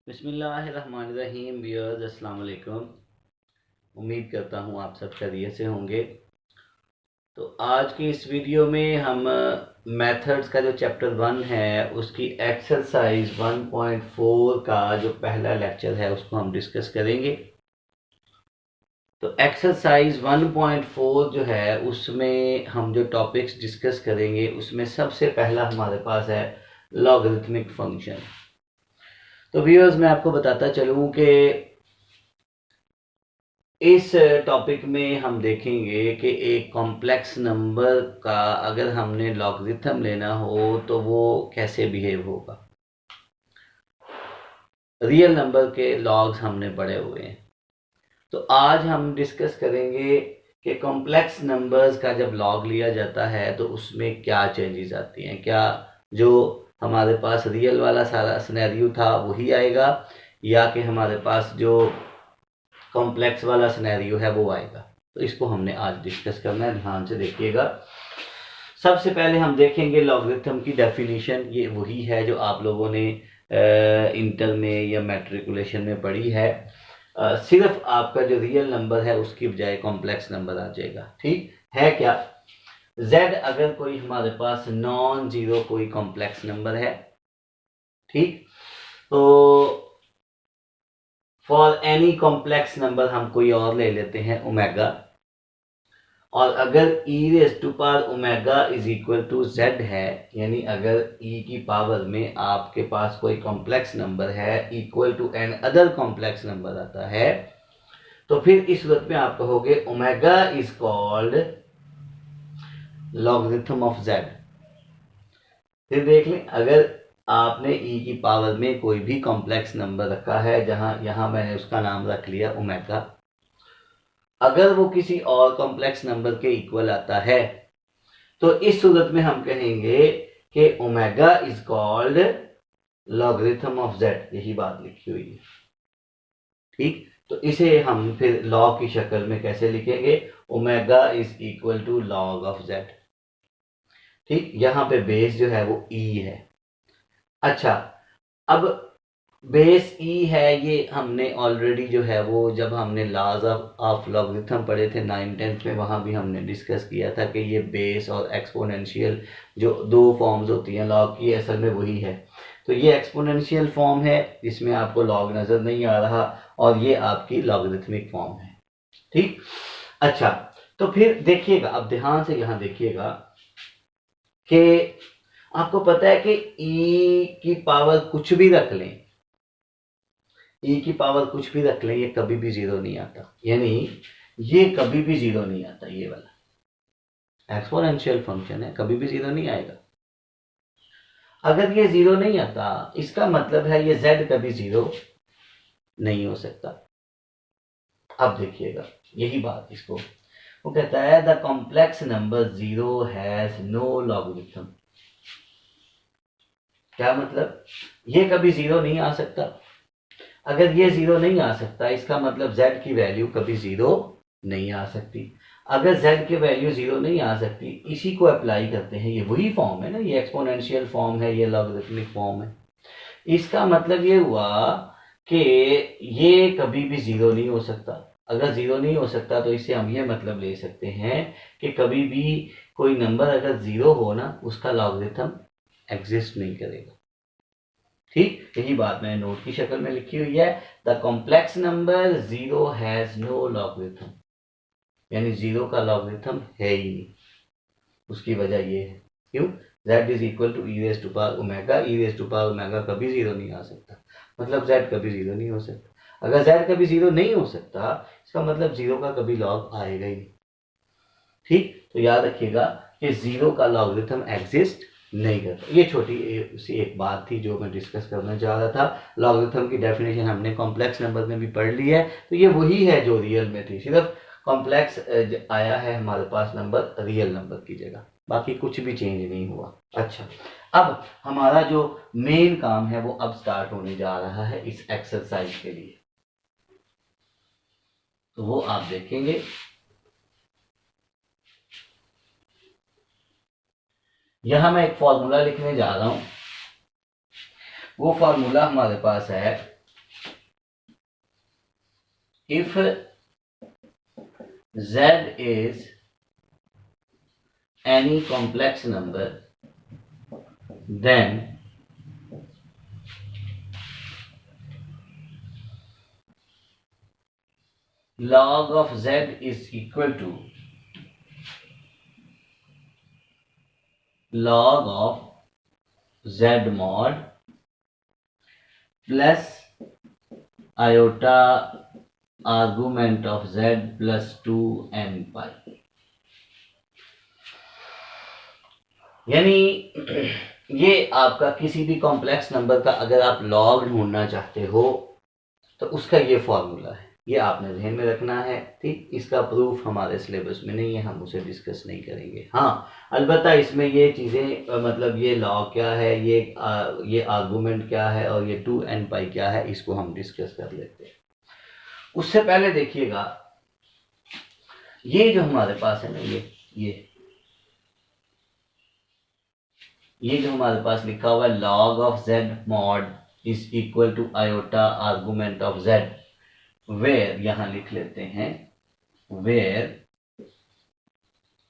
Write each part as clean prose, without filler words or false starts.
बिस्मिल्लाहिर्रहमानिर्रहीम व्यूअर्स अस्सलाम वालेकुम। उम्मीद करता हूँ आप सब खैरियत से होंगे। तो आज की इस वीडियो में हम मेथड्स का जो चैप्टर 1 है उसकी एक्सरसाइज 1.4 का जो पहला लेक्चर है उसको हम डिस्कस करेंगे। तो एक्सरसाइज 1.4 जो है उसमें हम जो टॉपिक्स डिस्कस करेंगे उसमें सबसे पहला हमारे पास है लॉगरिथमिक फंक्शन। तो व्यूअर्स मैं आपको बताता चलूँ कि इस टॉपिक में हम देखेंगे कि एक कॉम्प्लेक्स नंबर का अगर हमने लॉगरिथम लेना हो तो वो कैसे बिहेव होगा। रियल नंबर के लॉग्स हमने पढ़े हुए हैं, तो आज हम डिस्कस करेंगे कि कॉम्प्लेक्स नंबर्स का जब लॉग लिया जाता है तो उसमें क्या चेंजेस आती हैं। क्या जो हमारे पास रियल वाला सारा सिनेरियो था वही आएगा या कि हमारे पास जो कॉम्प्लेक्स वाला सिनेरियो है वो आएगा। तो इसको हमने आज डिस्कस करना है, ध्यान से देखिएगा। सबसे पहले हम देखेंगे लॉगरिथम की डेफिनेशन। ये वही है जो आप लोगों ने इंटर में या मैट्रिकुलेशन में पढ़ी है। सिर्फ आपका जो रियल नंबर है उसकी बजाय कॉम्प्लेक्स नंबर आ जाएगा। ठीक है क्या? z अगर कोई हमारे पास नॉन जीरो कोई कॉम्प्लेक्स नंबर है, ठीक, तो फॉर एनी कॉम्प्लेक्स नंबर हम कोई और ले लेते हैं ओमेगा, और अगर e raise to power omega is equal to z है, यानी अगर e की पावर में आपके पास कोई कॉम्प्लेक्स नंबर है equal to an other complex number आता है, तो फिर इस सूरत में आप कहोगे omega is called logarithm of z। फिर देख लें, अगर आपने e की पावर में कोई भी कॉम्प्लेक्स नंबर रखा है, जहां यहां मैंने उसका नाम रख लिया ओमेगा, अगर वो किसी और कॉम्प्लेक्स नंबर के इक्वल आता है तो इस सूरत में हम कहेंगे कि omega is called logarithm of Z. यही बात लिखी हुई है, ठीक। तो इसे हम फिर लॉग की शक्ल में कैसे लिखेंगे? Omega is equal to log of z, ठीक। यहां पे बेस जो है वो ई है। अच्छा, अब बेस ई है, ये हमने ऑलरेडी जो है वो जब हमने लॉज ऑफ लॉगरिथम पढ़े थे 9th-10th में, वहां भी हमने डिस्कस किया था कि ये बेस और एक्सपोनेंशियल जो दो फॉर्म्स होती हैं लॉग की, असल में वही है। तो ये एक्सपोनेंशियल फॉर्म है जिसमें आपको लॉग नजर नहीं आ रहा, और ये आपकी लॉगरिथमिक फॉर्म है, ठीक। अच्छा, तो फिर देखिएगा, अब ध्यान से यहां देखिएगा कि आपको पता है कि ई की पावर कुछ भी रख लें, ई की पावर कुछ भी रख लें, ये कभी भी जीरो नहीं आता। यानी ये कभी भी जीरो नहीं आता। ये वाला एक्सपोनेंशियल फंक्शन है, कभी भी जीरो नहीं आएगा। अगर ये जीरो नहीं आता इसका मतलब है ये z कभी जीरो नहीं हो सकता। अब देखिएगा यही बात, इसको वो कहता है the complex number zero has no logarithm. क्या मतलब? ये कभी जीरो नहीं आ सकता। अगर ये जीरो नहीं आ सकता इसका मतलब z की वैल्यू कभी जीरो नहीं आ सकती। अगर z की वैल्यू जीरो नहीं आ सकती, इसी को अप्लाई करते हैं, ये वही फॉर्म है ना, ये एक्सपोनेंशियल फॉर्म है, ये लॉगरिथमिक फॉर्म है। इसका मतलब ये हुआ कि ये कभी भी जीरो नहीं हो सकता। अगर जीरो नहीं हो सकता तो इससे हम ये मतलब ले सकते हैं कि कभी भी कोई नंबर अगर जीरो हो ना, उसका लॉगरिथम एग्जिस्ट नहीं करेगा, ठीक। यही बात मैंने नोट की शक्ल में लिखी हुई है। The complex number zero has no logarithm, यानी जीरो का लॉगरिथम है ही नहीं। उसकी वजह ये है, क्यों? z is equal to e raise to power omega. E raise to power omega कभी जीरो नहीं आ सकता, मतलब z कभी जीरो नहीं हो सकता। अगर z कभी जीरो नहीं हो सकता इसका मतलब जीरो का कभी लॉग आएगा ही नहीं, ठीक। तो याद रखिएगा कि जीरो का लॉगरिथम एग्जिस्ट नहीं करता। ये छोटी सी एक बात थी जो मैं डिस्कस करना चाह रहा था। लॉगरिथम की डेफिनेशन हमने कॉम्प्लेक्स नंबर में भी पढ़ ली है, तो ये वही है जो रियल में थी, सिर्फ कॉम्प्लेक्स आया है हमारे पास नंबर रियल नंबर की जगह, बाकी कुछ भी चेंज नहीं हुआ। अच्छा, अब हमारा जो मेन काम है वो अब स्टार्ट होने जा रहा है इस एक्सरसाइज के लिए, तो वो आप देखेंगे। यहां मैं एक फॉर्मूला लिखने जा रहा हूं। वो फार्मूला हमारे पास है if z is any complex number, then log of z is equal to log of z mod plus iota argument of z plus 2n pi। यानी ये आपका किसी भी कॉम्प्लेक्स नंबर का अगर आप लॉग ढूंढना चाहते हो तो उसका ये फॉर्मूला है, ये आपने ध्यान में रखना है। ठीक, इसका प्रूफ हमारे सिलेबस में नहीं है, हम उसे डिस्कस नहीं करेंगे। हाँ, अलबत्ता इसमें ये चीज़ें मतलब ये लॉग क्या है, ये आर्गूमेंट क्या है और ये 2n पाई क्या है, इसको हम डिस्कस कर लेते हैं। उससे पहले देखिएगा ये जो हमारे पास है ना, ये जो हमारे पास लिखा हुआ है log of z mod is equal to iota argument of z, where यहां लिख लेते हैं where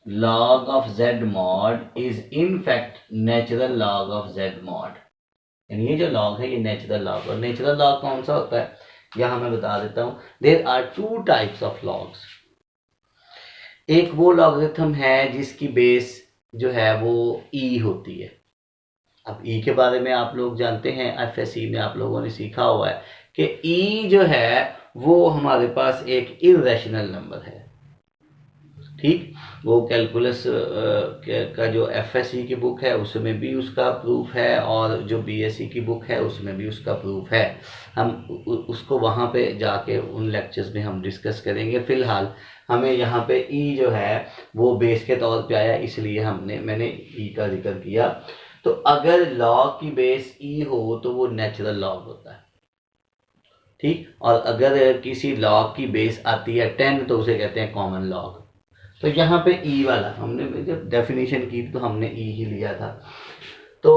log of z mod is in fact natural log of z mod। यानी ये जो log है ये नेचुरल लॉग, और नेचुरल लॉग कौन सा होता है यहां मैं बता देता हूं। There are two types of logs. एक वो लॉगरिथम है जिसकी बेस जो है वो ई होती है। अब ई के बारे में आप लोग जानते हैं, एफएससी में आप लोगों ने सीखा हुआ है कि ई जो है वो हमारे पास एक इरेशनल नंबर है। ठीक, वो कैलकुलस का जो एफएससी की बुक है उसमें भी उसका प्रूफ है, और जो बीएससी की बुक है उसमें भी उसका प्रूफ है। हम उसको वहाँ पे जाके उन लेक्चर्स में हम डिस्कस करेंगे। फिलहाल हमें यहाँ पे ई जो है वो बेस के तौर पे आया, इसलिए मैंने ई का जिक्र किया। तो अगर लॉग की बेस ई हो तो वो नेचुरल लॉग होता है। ठीक, और अगर किसी लॉग की बेस आती है 10 तो उसे कहते हैं कॉमन लॉग। तो यहाँ पे ई वाला हमने जब डेफिनेशन की तो हमने ई ही लिया था। तो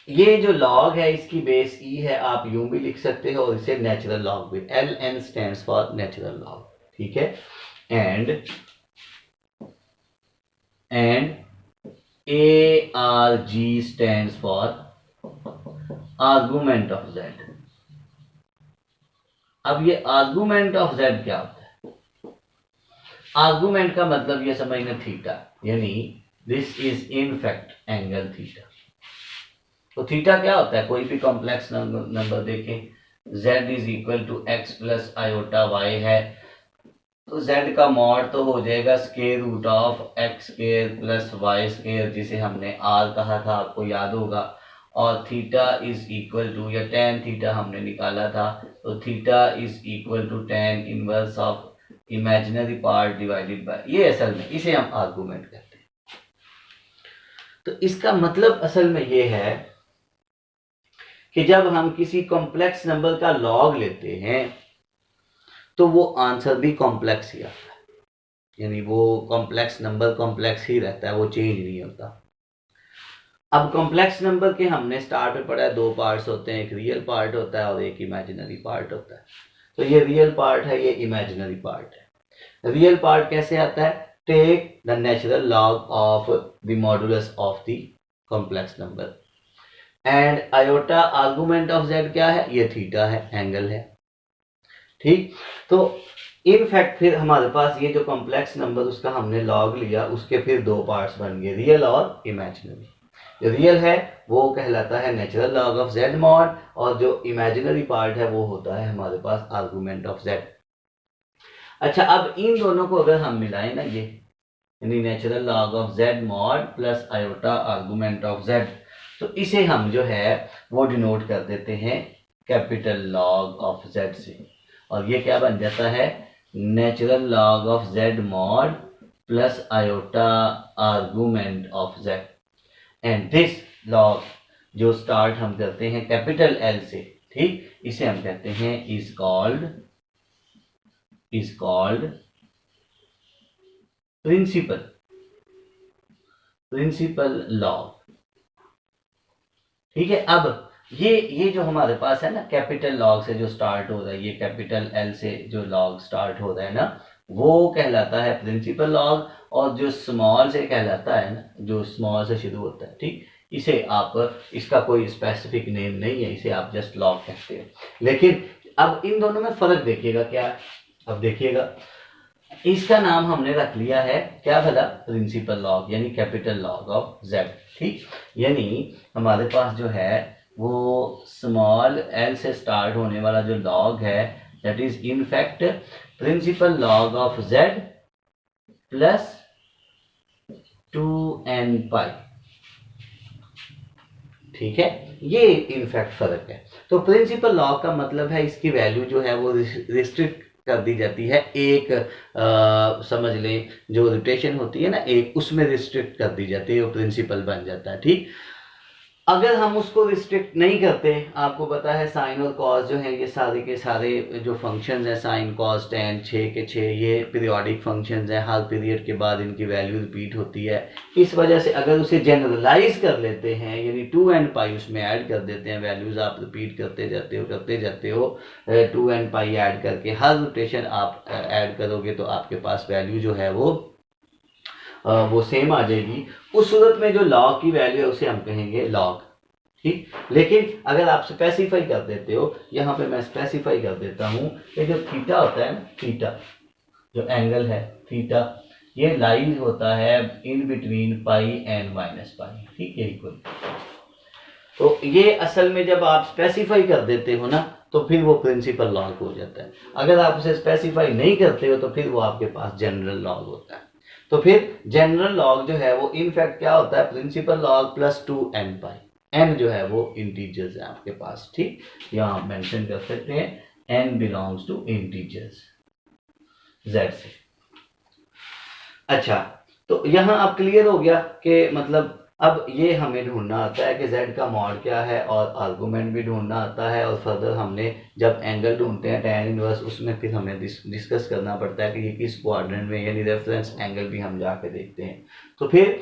ये जो लॉग है इसकी बेस ई है, आप यूं भी लिख सकते हो और इसे नेचुरल लॉग भी, LN stands for natural log. ठीक है, and ARG stands for argument of z। अब ये argument of z क्या होता है? आर्गूमेंट का मतलब ये समझना थीटा, यानी this is in fact angle theta. तो थीटा क्या होता है? कोई भी कॉम्प्लेक्स नंबर देखें, z is equal to x plus iota y है, तो z का मॉड तो हो जाएगा square root of x square plus y square, जिसे हमने r कहा था, आपको याद होगा। और थीटा इज इक्वल टू, या tan थीटा हमने निकाला था, तो theta is equal to tan inverse of imaginary part divided by, ये असल में इसे हम आर्गूमेंट कहते हैं। तो इसका मतलब असल में ये है कि जब हम किसी कॉम्प्लेक्स नंबर का लॉग लेते हैं तो वो आंसर भी कॉम्प्लेक्स ही आता है, यानी वो कॉम्प्लेक्स नंबर कॉम्प्लेक्स ही रहता है, वो चेंज नहीं होता। अब कॉम्प्लेक्स नंबर के हमने स्टार्ट में पढ़ा है, दो पार्ट्स होते हैं, एक रियल पार्ट होता है और एक इमेजिनरी पार्ट होता है। तो ये रियल पार्ट है, ये इमेजिनरी पार्ट है। रियल पार्ट कैसे आता है? Take the natural log of the modulus of the complex number, and iota argument of z क्या है? ये थीटा है, एंगल है। ठीक, तो इनफैक्ट फिर हमारे पास ये जो कॉम्प्लेक्स नंबर उसका हमने लॉग लिया, उसके फिर दो पार्ट्स बन गए, रियल और इमेजिनरी। जो रियल है वो कहलाता है natural log of z mod, और जो इमेजिनरी पार्ट है वो होता है हमारे पास आर्गुमेंट ऑफ z। अच्छा, अब इन दोनों को अगर हम मिलाएं ना, ये यानी natural log of z mod plus iota argument of z, तो इसे हम जो है वो डिनोट कर देते हैं कैपिटल लॉग ऑफ z से, और ये क्या बन जाता है? Natural log of z mod plus iota argument of z। And this log जो स्टार्ट हम करते हैं कैपिटल L से, ठीक, इसे हम कहते हैं इज कॉल्ड प्रिंसिपल लॉग। ठीक है, अब ये जो हमारे पास है ना, कैपिटल लॉग से जो स्टार्ट हो रहा है, ये कैपिटल एल से जो लॉग स्टार्ट हो रहा है ना, वो कहलाता है प्रिंसिपल लॉग। और जो स्मॉल से कहलाता है ना, जो स्मॉल से शुरू होता है, ठीक, इसे आप, इसका कोई स्पेसिफिक नेम नहीं है, इसे आप जस्ट लॉग कहते हैं। लेकिन अब इन दोनों में फर्क देखिएगा क्या है। अब देखिएगा, इसका नाम हमने रख लिया है क्या भला, प्रिंसिपल लॉग, यानी कैपिटल लॉग ऑफ जेड, ठीक। यानी हमारे पास जो है वो स्मॉल एल से स्टार्ट होने वाला जो लॉग है, that is in fact principal log of z plus 2n pi, ठीक है। ये इनफैक्ट फर्क है। तो प्रिंसिपल लॉ का मतलब है इसकी वैल्यू जो है वो रिस्ट्रिक्ट कर दी जाती है, एक समझ लें जो रोटेशन होती है ना एक, उसमें रिस्ट्रिक्ट कर दी जाती है, वो प्रिंसिपल बन जाता है, ठीक। अगर हम उसको रिस्ट्रिक्ट नहीं करते, आपको पता है साइन और कॉस जो है ये सारे के सारे जो फंक्शंस हैं, साइन कॉस टेन 6 के 6, ये पीरियोडिक फंक्शंस हैं, हर पीरियड के बाद इनकी वैल्यू रिपीट होती है। इस वजह से अगर उसे जनरलाइज कर लेते हैं, यानी 2n पाई उसमें ऐड कर देते हैं, वैल्यूज आप रिपीट करते जाते हो 2n पाई ऐड करके, हर रोटेशन आप ऐड करोगे तो आपके पास वैल्यू जो है वो सेम आ जाएगी। उस सूरत में जो लॉग की वैल्यू है उसे हम कहेंगे लॉग, ठीक। लेकिन अगर आप स्पेसिफाई कर देते हो, यहाँ पे मैं स्पेसिफाई कर देता हूँ कि जो थीटा होता है ना, थीटा जो एंगल है थीटा, ये लाइज होता है in between pi and minus pi, ठीक है, इक्वल। तो ये असल में जब आप स्पेसिफाई कर देते हो ना, तो फिर वो प्रिंसिपल लॉग हो जाता है। अगर आप उसे स्पेसिफाई नहीं करते हो तो फिर वो आपके पास जनरल लॉग होता है। तो फिर जनरल लॉग जो है वो इनफैक्ट क्या होता है, प्रिंसिपल लॉग प्लस 2n पाई। n जो है वो इंटीजर्स है आपके पास, ठीक। यहाँ आप मेंशन कर सकते हैं n belongs to integers z से। अच्छा, तो यहाँ अब क्लियर हो गया कि मतलब अब ये हमें ढूंढना आता है कि z का मॉड क्या है, और आर्गुमेंट भी ढूंढना आता है, और फर्दर हमने जब एंगल ढूंढते हैं tan इनवर्स, उसमें फिर हमें डिस्कस करना पड़ता है कि ये किस क्वाड्रेंट में, यानी रेफरेंस एंगल भी हम जाके देखते हैं। तो फिर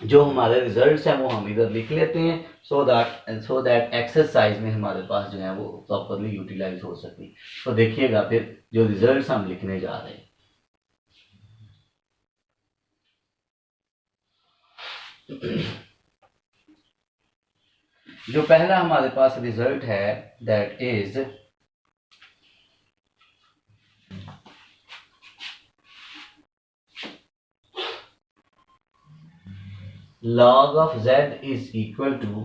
जो हमारे रिजल्ट्स हैं वो हम इधर लिख लेते हैं, सो दैट एक्सरसाइज में हमारे पास जो है वो प्रॉपरली यूटिलाइज हो सके। तो देखिएगा फिर जो रिजल्ट्स हम लिखने जा रहे हैं। जो पहला हमारे पास रिजल्ट है that is log of z is equal to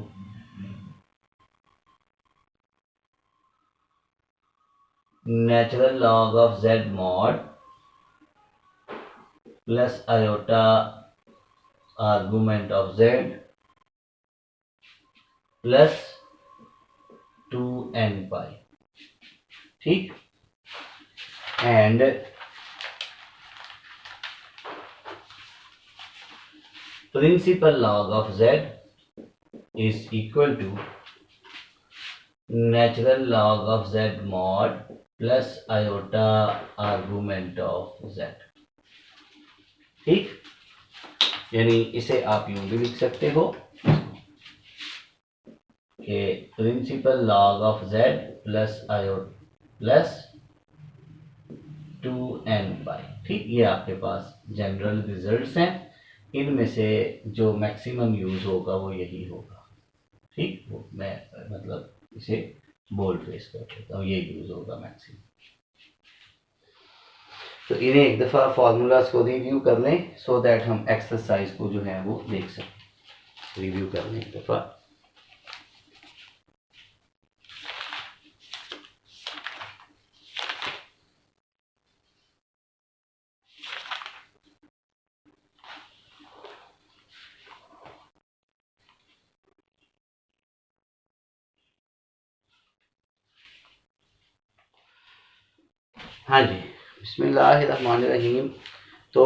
natural log of z mod plus iota argument of z plus 2n pi, ठीक। And principal log of z is equal to natural log of z mod plus iota argument of z, ठीक। यानी इसे आप यूं भी लिख सकते हो कि principal log of z plus iota plus 2n pi, ठीक। ये आपके पास जनरल रिजल्ट्स हैं, इनमें से जो मैक्सिमम यूज होगा वो यही होगा, ठीक। वो मैं मतलब इसे बोल्ड फेस कर देता हूँ, ये यूज होगा मैक्सिमम। तो इन्हें एक दफ़ा फार्मूलाज को रिव्यू कर लें, सो दैट हम एक्सरसाइज को जो है वो देख सकें। रिव्यू कर लें एक दफ़ा। हाँ जी, बिस्मिल्लाहिर्रहमानिर्रहीम। तो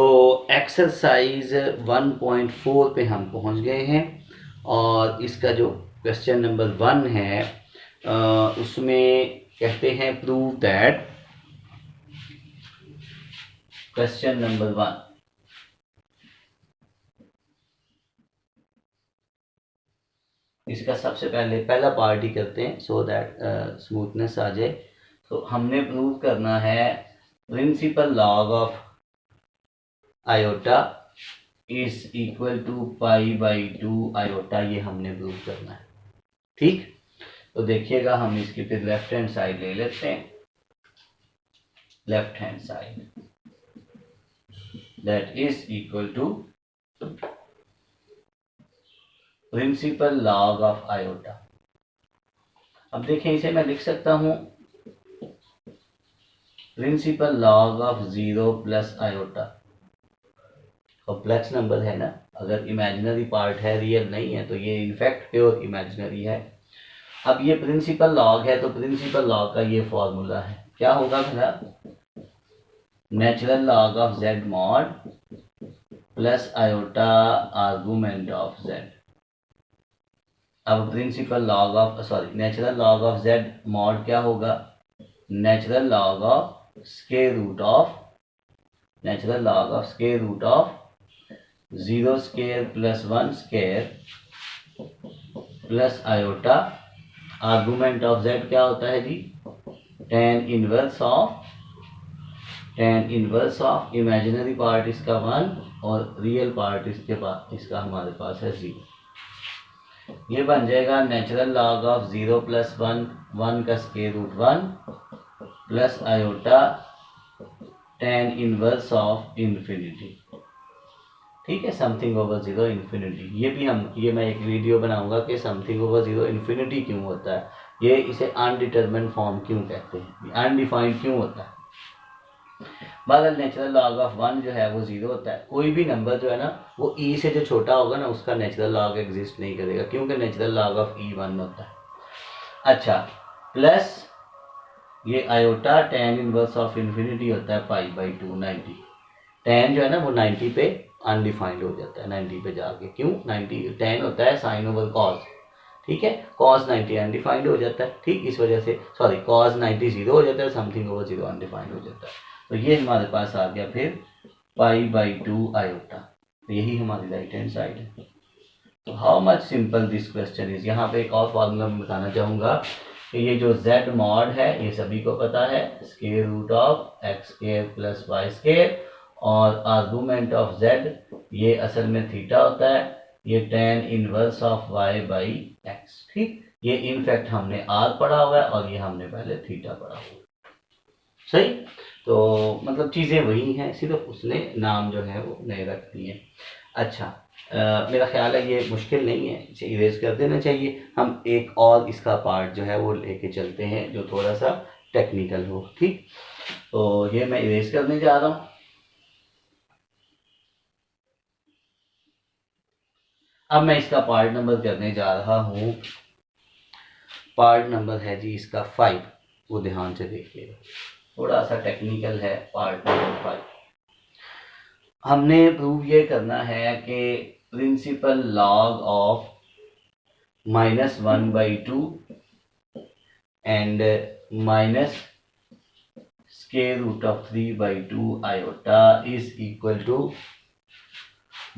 एक्सरसाइज 1.4 पे हम पहुंच गए हैं, और इसका जो क्वेश्चन नंबर 1 है उसमें कहते हैं प्रूव दैट, क्वेश्चन नंबर 1, इसका सबसे पहले पहला पार्ट ही करते हैं सो दैट स्मूथनेस आ जाए। तो हमने प्रूव करना है principal log of iota is equal to pi by 2 iota, ये हमने प्रूव करना है। ठीक, तो देखिएगा हम इसकी फिर लेफ्ट हैंड साइड ले लेते हैं। Left hand side that is equal to principal log of iota. अब देखें, इसे मैं लिख सकता हूं principal log of 0 plus iota. Complex number है ना, अगर इमेजिनरी पार्ट है, रियल नहीं है, तो ये इनफैक्ट प्योर इमेजिनरी है। अब ये प्रिंसिपल लॉग है, तो प्रिंसिपल लॉग का ये फॉर्मूला है, क्या होगा भला? Natural log of z mod plus iota argument of z। अब principal log of natural log of z mod क्या होगा? Natural log of square root of 0 square plus 1 square plus iota argument of z क्या होता है जी? tan inverse of imaginary part इसका 1 और real part इसका हमारे पास है 0। ये बन जाएगा नेचुरल लॉग ऑफ 0 प्लस 1 का square root 1 plus iota tan inverse of infinity. ठीक है, समथिंग ओवर 0 इन्फिनिटी। ये मैं एक वीडियो बनाऊंगा कि समथिंग ओवर 0 इन्फिनिटी क्यों होता है, ये इसे अनडिटरमिन्ड फॉर्म क्यों कहते हैं, अनडिफाइंड क्यों होता है। बहरहाल नेचुरल लॉग ऑफ 1 जो है वो 0 होता है। कोई भी नंबर जो है ना वो e से जो छोटा होगा ना उसका नेचुरल लॉग एग्जिस्ट नहीं करेगा, क्योंकि नेचुरल लॉग ऑफ e 1 होता है। अच्छा, प्लस ये iota tan inverse of infinity होता है पाई बाई 2 90। tan जो है ना वो 90 पे अनडिफाइंड हो जाता है, 90 पे जाके। क्यों? 90 tan होता है साइन ओवर कॉस, ठीक है, cos 90 अनडिफाइंड हो जाता है। ठीक, इस वजह से cos 90 0 हो जाता है, समथिंग ओवर 0 अनडिफाइंड हो जाता है। तो ये हमारे पास आ गया फिर पाई बाई 2 आयोटा। तो यही हमारी राइट हैंड साइड है। तो how much simple this question is. यहाँ पे एक और फॉर्मूला मैं बताना चाहूँगा कि ये जो z मॉड है ये सभी को पता है, square root of x square plus y square, और आर्गूमेंट ऑफ z ये असल में थीटा होता है, ये tan inverse of y by x। ठीक, ये इनफैक्ट हमने r पढ़ा हुआ है और ये हमने पहले थीटा पढ़ा हुआ है। सही, तो मतलब चीज़ें वही हैं, सिर्फ उसने नाम जो है वो नए रख दिए। अच्छा, मेरा ख्याल है ये मुश्किल नहीं है, इसे इरेज कर देना चाहिए। हम एक और इसका पार्ट जो है वो लेके चलते हैं जो थोड़ा सा टेक्निकल हो। ठीक, तो ये मैं इरेज करने जा रहा हूँ। अब मैं इसका पार्ट नंबर करने जा रहा हूँ। पार्ट नंबर है जी इसका 5, वो ध्यान से देखिएगा, थोड़ा सा टेक्निकल है। पार्ट नंबर 5 हमने प्रूव ये करना है कि principal log of -1/2 and minus square root of 3/2 iota is equal to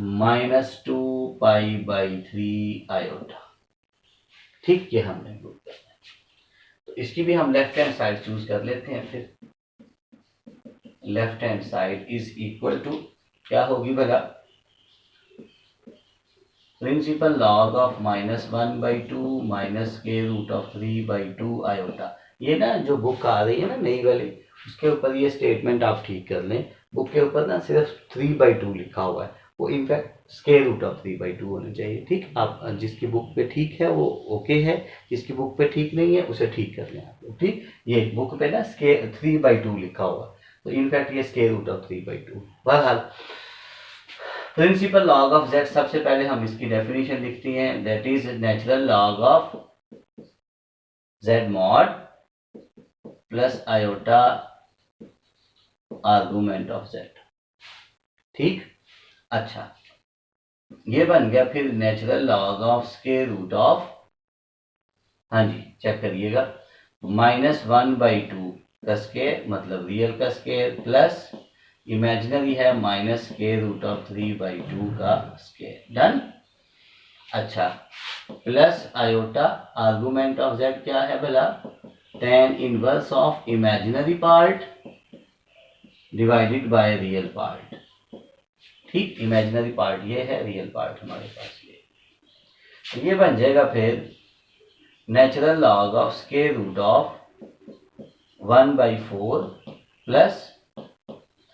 -2 pi by 3 iota. ठीक, ये हमने प्रूव करना है। तो इसकी भी हम लेफ्ट हैंड साइड चूज कर लेते हैं। फिर left hand side is equal to क्या होगी भला? Principal log of -1/2 minus square root of 3/2 iota. ये ना जो बुक आ रही है ना नई वाली, उसके ऊपर ये स्टेटमेंट आप ठीक कर लें। बुक के ऊपर ना सिर्फ 3/2 लिखा हुआ है, वो इनफैक्ट स्क्वायर रूट ऑफ 3/2 होना चाहिए। ठीक, आप जिसकी बुक पे ठीक है वो ओके है, जिसकी बुक पे ठीक नहीं है उसे ठीक कर लें आप। ठीक, ये बुक पे ना स्क्वायर 3/2 लिखा हुआ, तो इनफैक्ट ये स्क्वायर रूट ऑफ 3/2। बहरहाल प्रिंसिपल लॉग ऑफ z, सबसे पहले हम इसकी डेफिनेशन लिखते हैं, that is natural log of z mod plus iota argument of z। ठीक, अच्छा, ये बन गया फिर natural log of square root of, हाँ जी चेक करिएगा, -1/2 का स्क्वायर मतलब रियल का स्क्वायर प्लस इमेजिनरी है माइनस स्क्वायर रूट ऑफ 3/2 का स्क्वायर। डन। अच्छा, plus iota, argument of z क्या है भला, tan inverse of imaginary part divided by real part. ठीक, इमेजिनरी पार्ट ये है, रियल पार्ट हमारे पास ये बन जाएगा फिर natural log of square root of 1/4 plus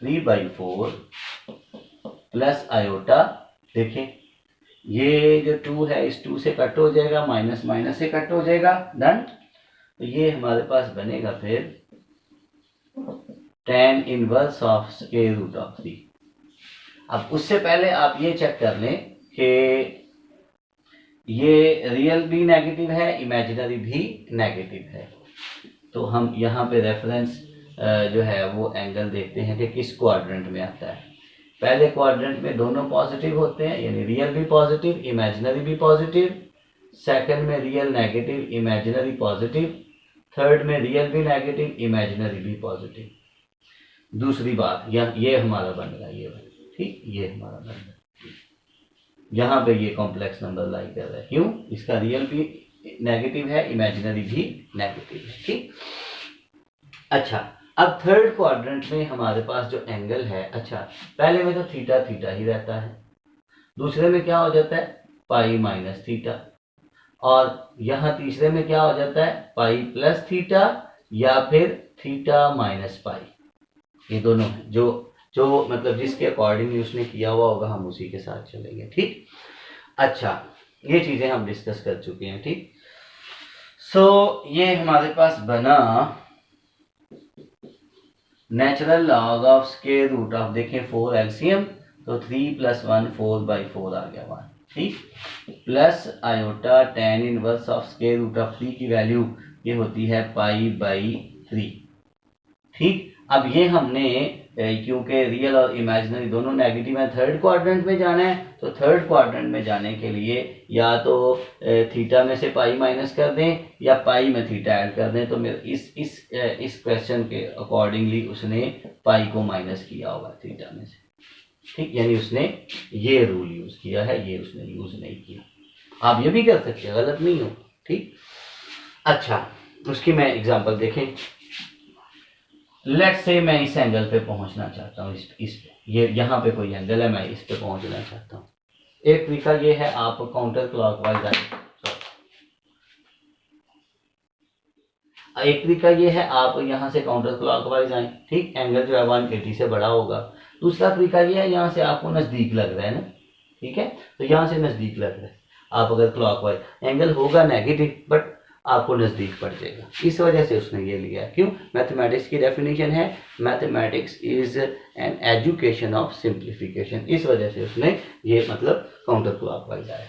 3/4 plus iota. देखिए ये जो 2 है इस 2 से कट हो जाएगा, माइनस माइनस से कट हो जाएगा, डन। तो ये हमारे पास बनेगा फिर tan inverse of square root of 3। अब उससे पहले आप ये चेक कर लें कि ये रियल भी नेगेटिव है, इमेजिनरी भी नेगेटिव है। तो हम यहाँ पे रेफरेंस जो है वो एंगल देखते हैं कि किस क्वाड्रेंट में आता है। पहले क्वाड्रेंट में दोनों पॉजिटिव होते हैं, यानी रियल भी पॉजिटिव इमेजिनरी भी पॉजिटिव। सेकंड में real negative imaginary positive. Third में रियल भी नेगेटिव इमेजिनरी भी पॉजिटिव। दूसरी बात ये हमारा बन रहा है, ये ठीक, ये हमारा बन रहा है। यहाँ पे ये कॉम्प्लेक्स नंबर लाई कर रहा है, क्यों, इसका रियल भी नेगेटिव है, इमेजिनरी भी नेगेटिव है। ठीक, अच्छा, अब थर्ड क्वाड्रेंट में हमारे पास जो एंगल है, अच्छा पहले में तो थीटा थीटा ही रहता है, दूसरे में क्या हो जाता है पाई माइनस थीटा, और यहाँ तीसरे में क्या हो जाता है पाई प्लस थीटा या फिर थीटा माइनस पाई। ये दोनों हैं जो मतलब जिसके अकॉर्डिंगली उसने किया हुआ होगा, हम उसी के साथ चलेंगे। ठीक, अच्छा ये चीजें हम डिस्कस कर चुके हैं। ठीक, सो ये हमारे पास बना natural log of square root of, देखें 4 एलसीएम, तो 3 + 1 4/4 आ गया 1। ठीक, plus iota tan inverse of square root of 3 की वैल्यू ये होती है π/3। ठीक, अब ये हमने क्योंकि रियल और इमेजिनरी दोनों नेगेटिव है, थर्ड क्वाड्रेंट में जाना है, तो थर्ड क्वाड्रेंट में जाने के लिए या तो थीटा में से पाई माइनस कर दें या पाई में थीटा ऐड कर दें। तो मेरे इस क्वेश्चन के अकॉर्डिंगली उसने पाई को माइनस किया होगा थीटा में से। ठीक, यानी उसने ये रूल यूज किया है, ये उसने यूज नहीं किया। आप ये भी कर सकते हैं, गलत नहीं हो। ठीक, अच्छा उसकी मैं एग्जांपल देखें। लेट्स से मैं इस एंगल पे पहुंचना चाहता हूँ, इस ये यहाँ पे कोई एंगल है, मैं इस पे पहुंचना चाहता हूँ। एक तरीका ये है, आप काउंटर क्लॉकवाइज आए, एक तरीका ये है आप यहाँ से काउंटर क्लॉकवाइज आए। ठीक, एंगल जो है 180 से बड़ा होगा। दूसरा तरीका ये है, यहाँ से आपको नजदीक लग रहा है ना, ठीक है, तो यहाँ से नजदीक लग रहा है, आप अगर क्लॉकवाइज, एंगल होगा नेगेटिव बट आपको नजदीक पड़ जाएगा, इस वजह से उसने ये लिया। क्यों, मैथमेटिक्स की डेफिनेशन है mathematics is an education of simplification, इस वजह से उसने ये मतलब काउंटर क्लॉकवाइज आया,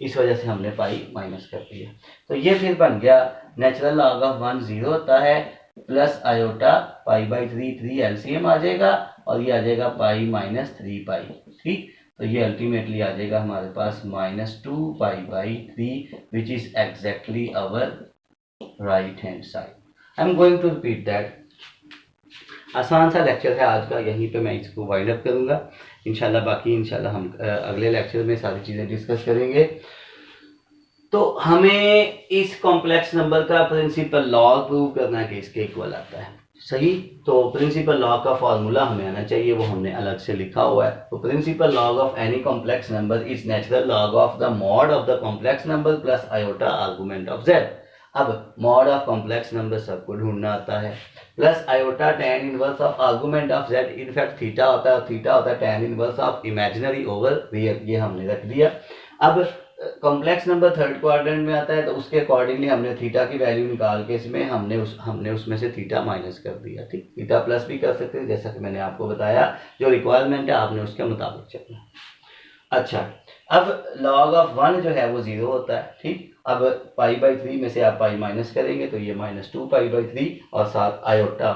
इस वजह से हमने पाई माइनस कर दिया। तो ये फिर बन गया नेचुरल लॉग ऑफ 1 0 होता है, प्लस आयोटा π/3 3 एलसीएम आ जाएगा, और ये आ जाएगा पाई माइनस 3 पाई। ठीक, तो ये अल्टीमेटली आ जाएगा हमारे पास -2 π/3 which is exactly our right hand side. I am going to repeat that. आसान सा लेक्चर है आज का, यहीं पे मैं इसको वाइंड अप करूंगा। इंशाल्लाह बाकी इंशाल्लाह हम अगले लेक्चर में सारी चीज़ें डिस्कस करेंगे। तो हमें इस कॉम्प्लेक्स नंबर का प्रिंसिपल लॉ प्रूव करना है कि इसके इक्वल आता है, सही। तो प्रिंसिपल लॉ का फॉर्मूला हमें आना चाहिए, वो हमने अलग से लिखा हुआ है। तो principal log of any complex number is natural log of the mod of the complex number plus iota argument of z। अब मॉड ऑफ कॉम्प्लेक्स नंबर सबको ढूंढना आता है, plus iota tan inverse of argument of z, in fact theta होता है, theta होता है tan inverse of imaginary over real, ये हमने रख दिया। अब कॉम्प्लेक्स नंबर थर्ड क्वाड्रेंट में आता है, तो उसके अकॉर्डिंगली हमने थीटा की वैल्यू निकाल के इसमें हमने उसमें से थीटा माइनस कर दिया। ठीक, थीटा प्लस भी कर सकते हैं, जैसा कि मैंने आपको बताया, जो रिक्वायरमेंट है आपने उसके मुताबिक चलना। अच्छा, अब लॉग ऑफ 1 जो है वो 0 होता है। ठीक, अब π/3 में से आप पाई माइनस करेंगे तो ये -2 π/3 और साथ आयोटा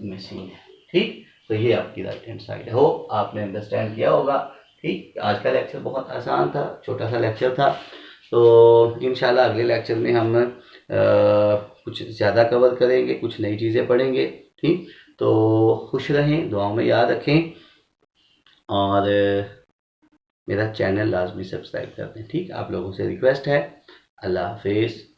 में सी है। ठीक, तो ये आपकी राइट हैंड साइड है। हो आपने अंडरस्टैंड किया होगा। ठीक, आज का लेक्चर बहुत आसान था, छोटा सा लेक्चर था। तो इंशाल्लाह अगले लेक्चर में हम कुछ ज़्यादा कवर करेंगे, कुछ नई चीज़ें पढ़ेंगे। ठीक, तो खुश रहें, दुआओं में याद रखें, और मेरा चैनल लाजमी सब्सक्राइब कर दें। ठीक, आप लोगों से रिक्वेस्ट है। अल्लाह हाफिज़।